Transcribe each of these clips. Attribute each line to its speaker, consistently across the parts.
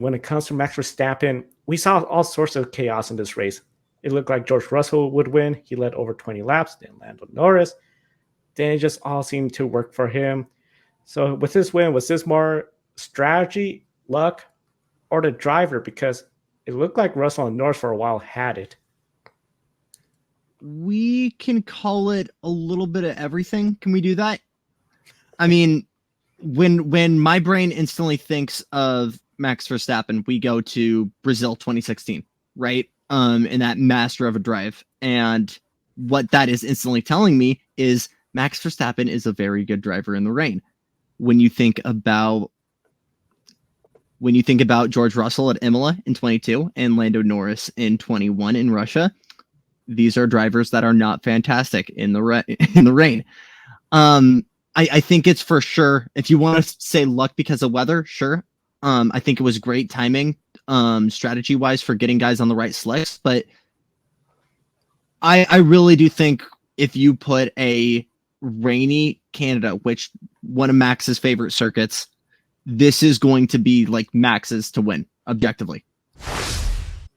Speaker 1: when it comes to Max Verstappen, we saw all sorts of chaos in this race. It looked like George Russell would win. He led over 20 laps, then Lando Norris. Then it just all seemed to work for him. So with this win, was this more strategy, luck, or the driver? Because it looked like Russell and Norris for a while had it.
Speaker 2: We can call it a little bit of everything. Can we do that? I mean, when my brain instantly thinks of Max Verstappen, we go to Brazil 2016, right? In that master of a drive. And what that is instantly telling me is Max Verstappen is a very good driver in the rain. When you think about George Russell at Imola in 22 and Lando Norris in 21 in Russia, these are drivers that are not fantastic in the rain. I think it's for sure. If you want to say luck because of weather, sure. I think it was great timing, strategy wise, for getting guys on the right slicks. But I really do think if you put a rainy Canada, which one of Max's favorite circuits, this is going to be like Max's to win objectively.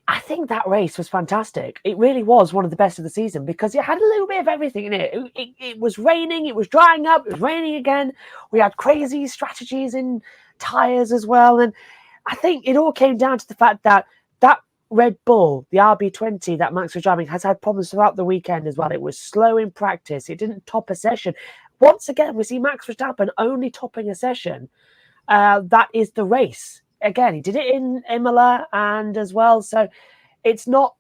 Speaker 3: I think that race was fantastic. It really was one of the best of the season because it had a little bit of everything in it. It was raining, it was drying up, it was raining again. We had crazy strategies in tyres as well. And I think it all came down to the fact that that Red Bull, the RB20 that Max was driving, has had problems throughout the weekend as well. It was slow in practice. It didn't top a session. Once again, we see Max Verstappen only topping a session. That is the race. Again, he did it in Imola and as well. So it's not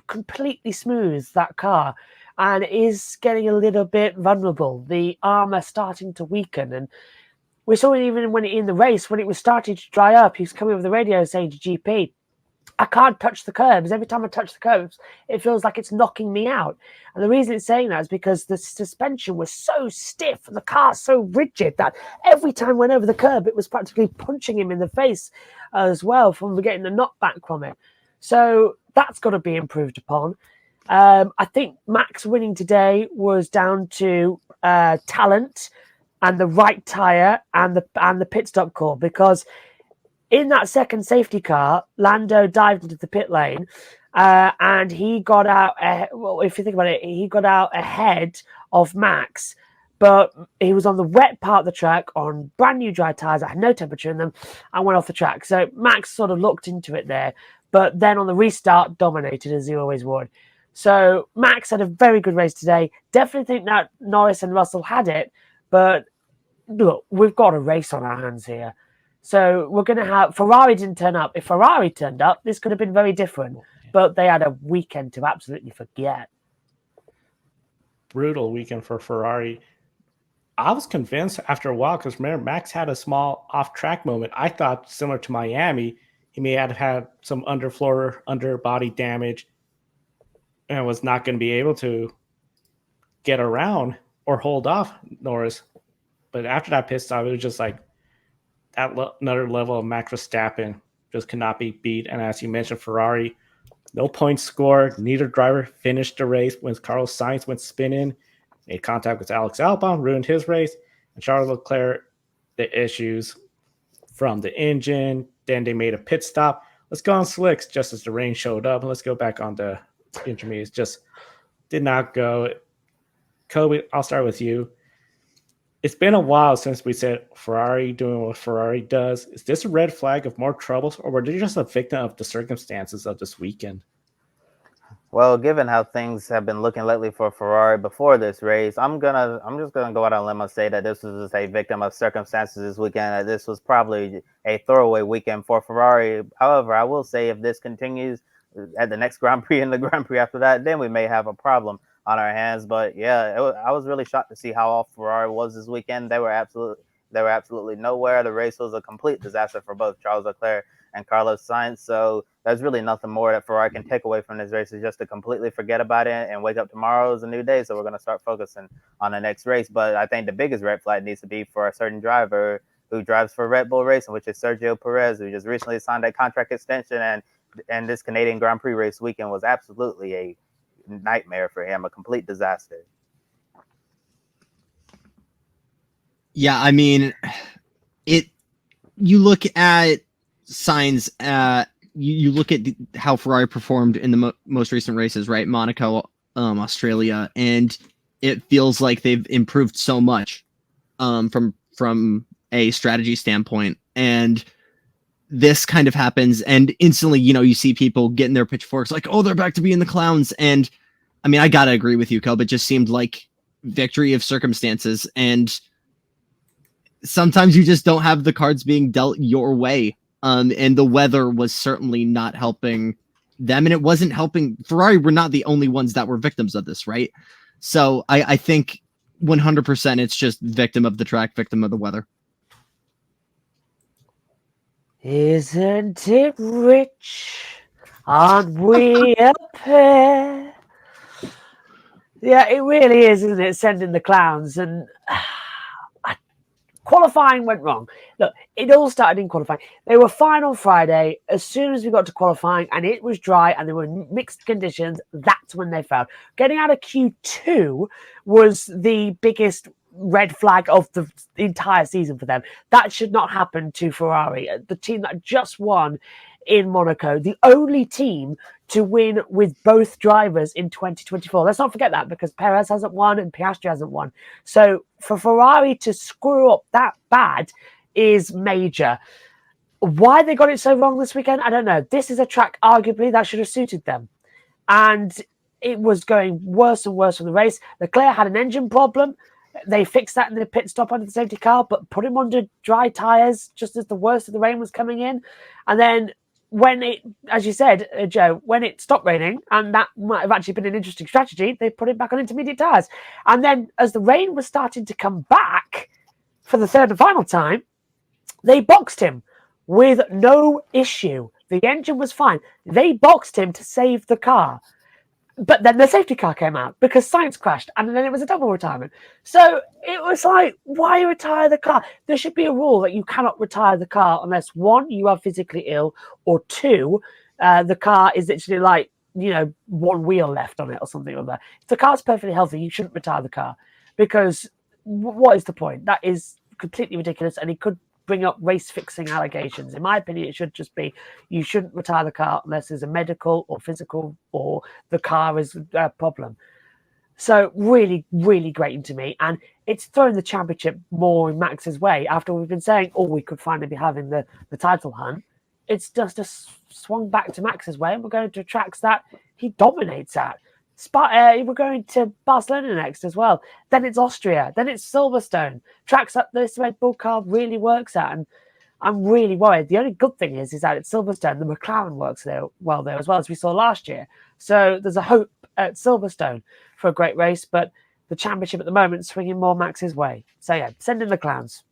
Speaker 3: completely smooth, that car. And it is getting a little bit vulnerable. The armour starting to weaken. And we saw it even when in the race, when it was starting to dry up, he was coming over the radio saying to GP, I can't touch the curbs. Every time I touch the curbs, it feels like it's knocking me out. And the reason it's saying that is because the suspension was so stiff and the car so rigid that every time it went over the curb, it was practically punching him in the face as well from getting the knockback from it. So that's got to be improved upon. I think Max winning today was down to talent and the right tyre and the pit stop call, because in that second safety car, Lando dived into the pit lane and he got out, if you think about it, he got out ahead of Max, but he was on the wet part of the track on brand new dry tyres that had no temperature in them and went off the track. So Max sort of looked into it there, but then on the restart dominated as he always would. So Max had a very good race today. Definitely think that Norris and Russell had it, but look, we've got a race on our hands here. So we're going to have... Ferrari didn't turn up. If Ferrari turned up, this could have been very different. But they had a weekend to absolutely forget.
Speaker 1: Brutal weekend for Ferrari. I was convinced after a while, because remember, Max had a small off-track moment. I thought, similar to Miami, he may have had some underfloor, underbody damage and was not going to be able to get around or hold off Norris. But after that pit stop, it was just like, another level of Max Verstappen just cannot be beat. And as you mentioned, Ferrari, no points scored. Neither driver finished the race when Carlos Sainz went spinning, made contact with Alex Albon, ruined his race. And Charles Leclerc, the issues from the engine. Then they made a pit stop. Let's go on slicks just as the rain showed up. And let's go back on the intermediates. Just did not go. Kobe, I'll start with you. It's been a while since we said Ferrari doing what Ferrari does. Is this a red flag of more troubles, or were they just a victim of the circumstances of this weekend?
Speaker 4: Well, given how things have been looking lately for Ferrari before this race, I'm just gonna go out on a limb and say that this was just a victim of circumstances this weekend. That this was probably a throwaway weekend for Ferrari. However, I will say if this continues at the next Grand Prix and the Grand Prix after that, then we may have a problem on our hands. But yeah, I was really shocked to see how off Ferrari was this weekend. They were absolutely nowhere. The race was a complete disaster for both Charles Leclerc and Carlos Sainz. So there's really nothing more that Ferrari can take away from this race, is just to completely forget about it and wake up tomorrow is a new day. So we're going to start focusing on the next race. But I think the biggest red flag needs to be for a certain driver who drives for Red Bull Racing, which is Sergio Perez, who just recently signed that contract extension. And this Canadian Grand Prix race weekend was absolutely a nightmare for him, a complete disaster.
Speaker 2: Yeah, I mean, you look at signs. You look at how Ferrari performed in the most recent races, right? Monaco, Australia, and it feels like they've improved so much from a strategy standpoint. And this kind of happens, and instantly, you see people getting their pitchforks like, oh, they're back to being the clowns. And I mean, I gotta agree with you, Cobb. It just seemed like victory of circumstances, and sometimes you just don't have the cards being dealt your way. And the weather was certainly not helping them, and it wasn't helping Ferrari. Were not the only ones that were victims of this, right? So I think 100% it's just victim of the track, victim of the weather.
Speaker 3: Isn't it rich? Aren't we a pair? Yeah, it really is, isn't it? Sending the clowns. And qualifying went wrong. Look, it all started in qualifying. They were fine on Friday. As soon as we got to qualifying and it was dry and there were mixed conditions, that's when they failed. Getting out of Q2 was the biggest red flag of the entire season for them. That should not happen to Ferrari, the team that just won in Monaco, the only team to win with both drivers in 2024. Let's not forget that, because Perez hasn't won and Piastri hasn't won. So for Ferrari to screw up that bad is major. Why they got it so wrong this weekend, I don't know. This is a track arguably that should have suited them. And it was going worse and worse from the race. Leclerc had an engine problem. They fixed that in the pit stop under the safety car, but put him under dry tyres just as the worst of the rain was coming in. And then when it, as you said, Joe, when it stopped raining, and that might have actually been an interesting strategy, they put it back on intermediate tyres. And then as the rain was starting to come back for the third and final time, they boxed him with no issue. The engine was fine. They boxed him to save the car. But then the safety car came out because Sainz crashed, and then it was a double retirement. So it was like, why retire the car? There should be a rule that you cannot retire the car unless, one, you are physically ill, or two, the car is literally like, one wheel left on it or something like that. If the car's perfectly healthy, you shouldn't retire the car, because what is the point? That is completely ridiculous, and it could bring up race fixing allegations. In my opinion, it should just be, you shouldn't retire the car unless there's a medical or physical or the car is a problem. So really, really grating to me. And it's thrown the championship more in Max's way after we've been saying, oh, we could finally be having the title hunt. It's just swung back to Max's way, and we're going to tracks that he dominates at. We're going to Barcelona next as well. Then it's Austria. Then it's Silverstone. Tracks that this Red Bull car really works at. And I'm really worried. The only good thing is that at Silverstone, the McLaren works there as well, as we saw last year. So there's a hope at Silverstone for a great race. But the championship at the moment is swinging more Max's way. So yeah, send in the clowns.